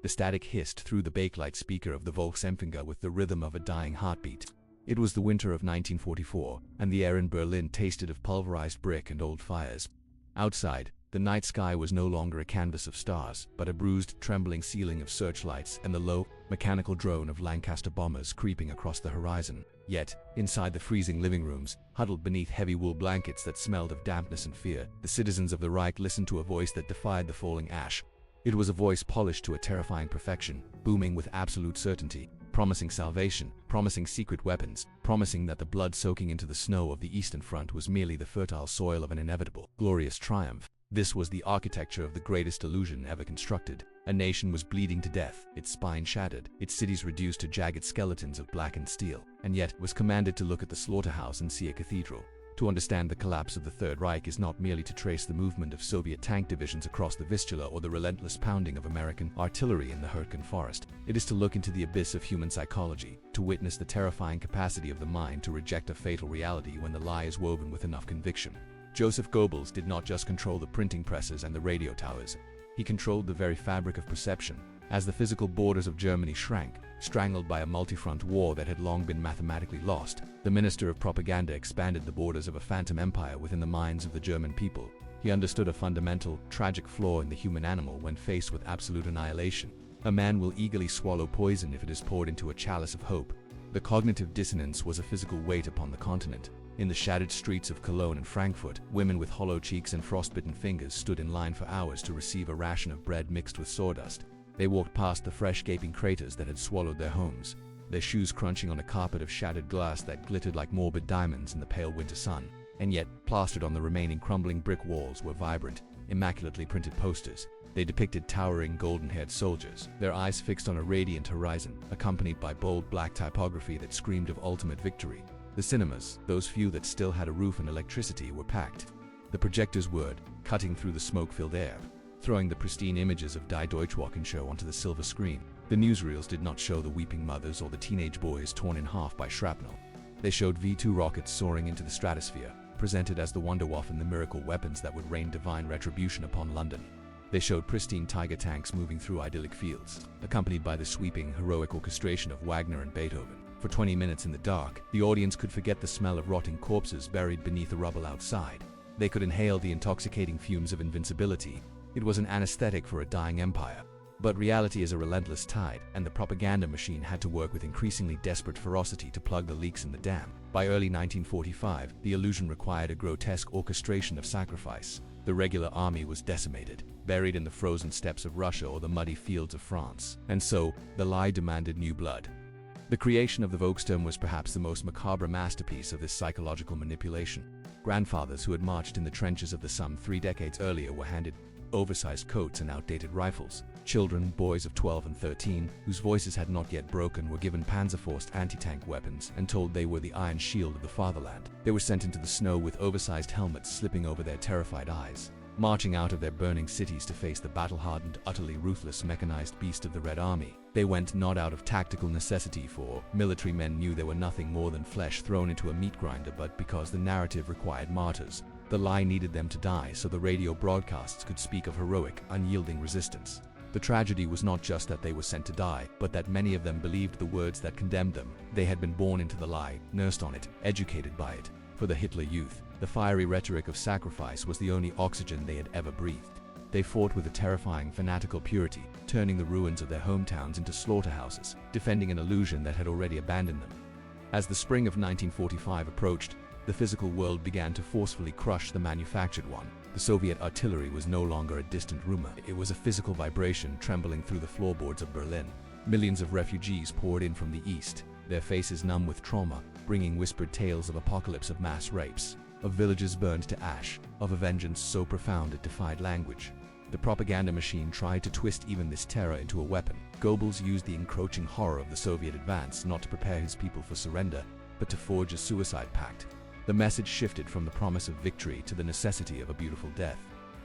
The static hissed through the bakelite speaker of the Volkssturm with the rhythm of a dying heartbeat. It was the winter of 1944, and the air in Berlin tasted of pulverized brick and old fires. Outside, the night sky was no longer a canvas of stars, but a bruised, trembling ceiling of searchlights and the low, mechanical drone of Lancaster bombers creeping across the horizon. Yet, inside the freezing living rooms, huddled beneath heavy wool blankets that smelled of dampness and fear, the citizens of the Reich listened to a voice that defied the falling ash. It was a voice polished to a terrifying perfection, booming with absolute certainty, promising salvation, promising secret weapons, promising that the blood soaking into the snow of the Eastern Front was merely the fertile soil of an inevitable, glorious triumph. This was the architecture of the greatest illusion ever constructed. A nation was bleeding to death, its spine shattered, its cities reduced to jagged skeletons of blackened steel, and yet was commanded to look at the slaughterhouse and see a cathedral. To understand the collapse of the Third Reich is not merely to trace the movement of Soviet tank divisions across the Vistula or the relentless pounding of American artillery in the Hurtgen forest. It is to look into the abyss of human psychology, to witness the terrifying capacity of the mind to reject a fatal reality when the lie is woven with enough conviction. Joseph Goebbels did not just control the printing presses and the radio towers. He controlled the very fabric of perception. As the physical borders of Germany shrank, strangled by a multi-front war that had long been mathematically lost, the Minister of Propaganda expanded the borders of a phantom empire within the minds of the German people. He understood a fundamental, tragic flaw in the human animal when faced with absolute annihilation. A man will eagerly swallow poison if it is poured into a chalice of hope. The cognitive dissonance was a physical weight upon the continent. In the shattered streets of Cologne and Frankfurt, women with hollow cheeks and frostbitten fingers stood in line for hours to receive a ration of bread mixed with sawdust. They walked past the fresh gaping craters that had swallowed their homes, their shoes crunching on a carpet of shattered glass that glittered like morbid diamonds in the pale winter sun. And yet, plastered on the remaining crumbling brick walls were vibrant, immaculately printed posters. They depicted towering golden-haired soldiers, their eyes fixed on a radiant horizon, accompanied by bold black typography that screamed of ultimate victory. The cinemas, those few that still had a roof and electricity, were packed. The projectors whirred, cutting through the smoke-filled air, throwing the pristine images of Die Deutschwochen show onto the silver screen. The newsreels did not show the weeping mothers or the teenage boys torn in half by shrapnel. They showed V-2 rockets soaring into the stratosphere, presented as the Wunderwaffen, the miracle weapons that would rain divine retribution upon London. They showed pristine Tiger tanks moving through idyllic fields, accompanied by the sweeping, heroic orchestration of Wagner and Beethoven. For 20 minutes in the dark, the audience could forget the smell of rotting corpses buried beneath the rubble outside. They could inhale the intoxicating fumes of invincibility. It was an anesthetic for a dying empire. But reality is a relentless tide, and the propaganda machine had to work with increasingly desperate ferocity to plug the leaks in the dam. By early 1945, the illusion required a grotesque orchestration of sacrifice. The regular army was decimated, buried in the frozen steppes of Russia or the muddy fields of France. And so, the lie demanded new blood. The creation of the Volkssturm was perhaps the most macabre masterpiece of this psychological manipulation. Grandfathers who had marched in the trenches of the Somme 3 decades earlier were handed oversized coats and outdated rifles. Children, boys of 12 and 13, whose voices had not yet broken, were given Panzerfaust anti-tank weapons and told they were the iron shield of the fatherland. They were sent into the snow with oversized helmets slipping over their terrified eyes, marching out of their burning cities to face the battle-hardened, utterly ruthless mechanized beast of the Red Army. They went not out of tactical necessity, for military men knew they were nothing more than flesh thrown into a meat grinder, but because the narrative required martyrs. The lie needed them to die so the radio broadcasts could speak of heroic, unyielding resistance. The tragedy was not just that they were sent to die, but that many of them believed the words that condemned them. They had been born into the lie, nursed on it, educated by it. For the Hitler Youth, the fiery rhetoric of sacrifice was the only oxygen they had ever breathed. They fought with a terrifying fanatical purity, turning the ruins of their hometowns into slaughterhouses, defending an illusion that had already abandoned them. As the spring of 1945 approached, the physical world began to forcefully crush the manufactured one. The Soviet artillery was no longer a distant rumor. It was a physical vibration trembling through the floorboards of Berlin. Millions of refugees poured in from the east, their faces numb with trauma, bringing whispered tales of apocalypse, of mass rapes, of villages burned to ash, of a vengeance so profound it defied language. The propaganda machine tried to twist even this terror into a weapon. Goebbels used the encroaching horror of the Soviet advance not to prepare his people for surrender, but to forge a suicide pact. The message shifted from the promise of victory to the necessity of a beautiful death.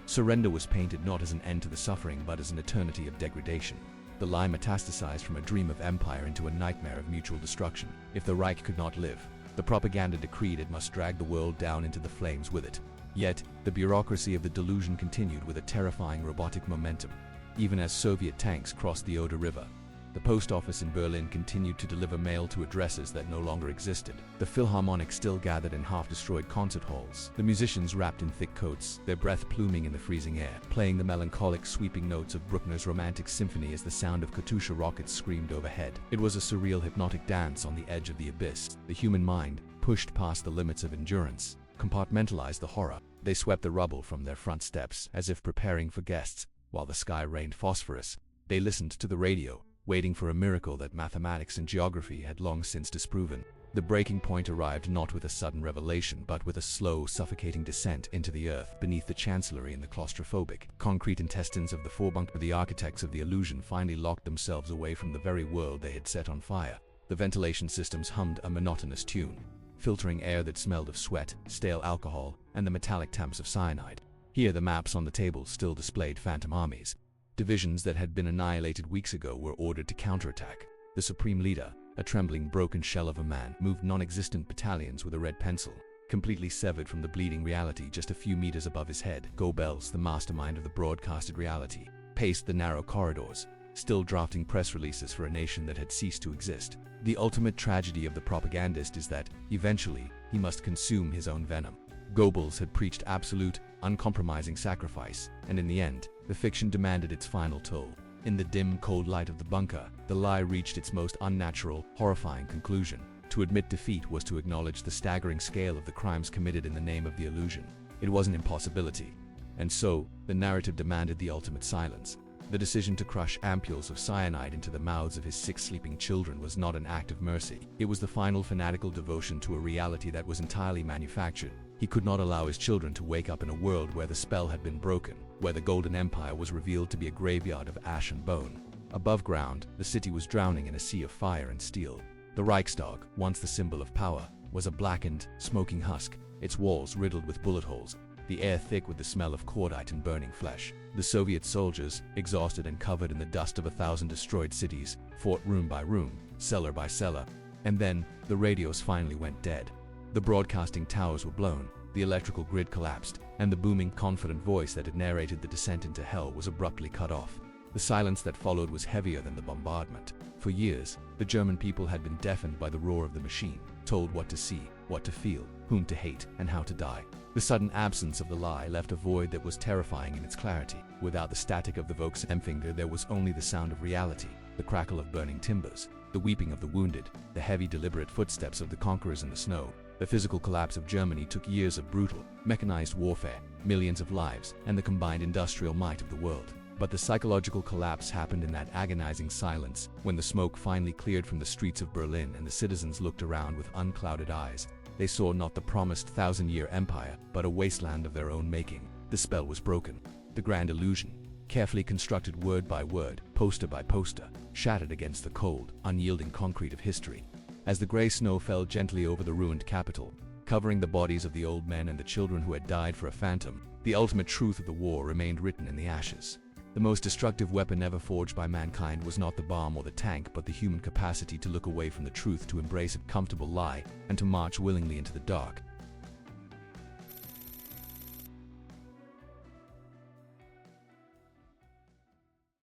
Surrender was painted not as an end to the suffering but as an eternity of degradation. The lie metastasized from a dream of empire into a nightmare of mutual destruction. If the Reich could not live, the propaganda decreed it must drag the world down into the flames with it. Yet, the bureaucracy of the delusion continued with a terrifying robotic momentum. even as Soviet tanks crossed the Oder River. The post office in Berlin continued to deliver mail to addresses that no longer existed. The Philharmonic still gathered in half-destroyed concert halls, the musicians wrapped in thick coats, their breath pluming in the freezing air, playing the melancholic sweeping notes of Bruckner's Romantic Symphony as the sound of Katyusha rockets screamed overhead. It was a surreal hypnotic dance on the edge of the abyss. The human mind, pushed past the limits of endurance, compartmentalized the horror. They swept the rubble from their front steps as if preparing for guests, while the sky rained phosphorus. They listened to the radio, waiting for a miracle that mathematics and geography had long since disproven. The breaking point arrived not with a sudden revelation, but with a slow, suffocating descent into the earth beneath the chancellery and the claustrophobic, concrete intestines of the Führerbunker. The architects of the illusion finally locked themselves away from the very world they had set on fire. The ventilation systems hummed a monotonous tune, filtering air that smelled of sweat, stale alcohol, and the metallic temps of cyanide. Here the maps on the table still displayed phantom armies. Divisions that had been annihilated weeks ago were ordered to counterattack. The supreme leader, a trembling broken shell of a man, moved non-existent battalions with a red pencil, completely severed from the bleeding reality just a few meters above his head. Goebbels, the mastermind of the broadcasted reality, paced the narrow corridors, still drafting press releases for a nation that had ceased to exist. The ultimate tragedy of the propagandist is that, eventually, he must consume his own venom. Goebbels had preached absolute, uncompromising sacrifice, and in the end, the fiction demanded its final toll. In the dim, cold light of the bunker, the lie reached its most unnatural, horrifying conclusion. To admit defeat was to acknowledge the staggering scale of the crimes committed in the name of the illusion. It was an impossibility. And so, the narrative demanded the ultimate silence. The decision to crush ampules of cyanide into the mouths of his 6 sleeping children was not an act of mercy. It was the final fanatical devotion to a reality that was entirely manufactured. He could not allow his children to wake up in a world where the spell had been broken, where the Golden Empire was revealed to be a graveyard of ash and bone. Above ground, the city was drowning in a sea of fire and steel. The Reichstag, once the symbol of power, was a blackened, smoking husk, its walls riddled with bullet holes, the air thick with the smell of cordite and burning flesh. The Soviet soldiers, exhausted and covered in the dust of 1,000 destroyed cities, fought room by room, cellar by cellar. And then, the radios finally went dead. The broadcasting towers were blown, the electrical grid collapsed, and the booming, confident voice that had narrated the descent into hell was abruptly cut off. The silence that followed was heavier than the bombardment. For years, the German people had been deafened by the roar of the machine, told what to see, what to feel, whom to hate, and how to die. The sudden absence of the lie left a void that was terrifying in its clarity. Without the static of the Volkssturm, there was only the sound of reality, the crackle of burning timbers, the weeping of the wounded, the heavy, deliberate footsteps of the conquerors in the snow. The physical collapse of Germany took years of brutal, mechanized warfare, millions of lives, and the combined industrial might of the world. But the psychological collapse happened in that agonizing silence, when the smoke finally cleared from the streets of Berlin and the citizens looked around with unclouded eyes. They saw not the promised 1,000-year empire, but a wasteland of their own making. The spell was broken. The grand illusion, carefully constructed word by word, poster by poster, shattered against the cold, unyielding concrete of history. As the gray snow fell gently over the ruined capital, covering the bodies of the old men and the children who had died for a phantom, the ultimate truth of the war remained written in the ashes. The most destructive weapon ever forged by mankind was not the bomb or the tank, but the human capacity to look away from the truth, to embrace a comfortable lie, and to march willingly into the dark.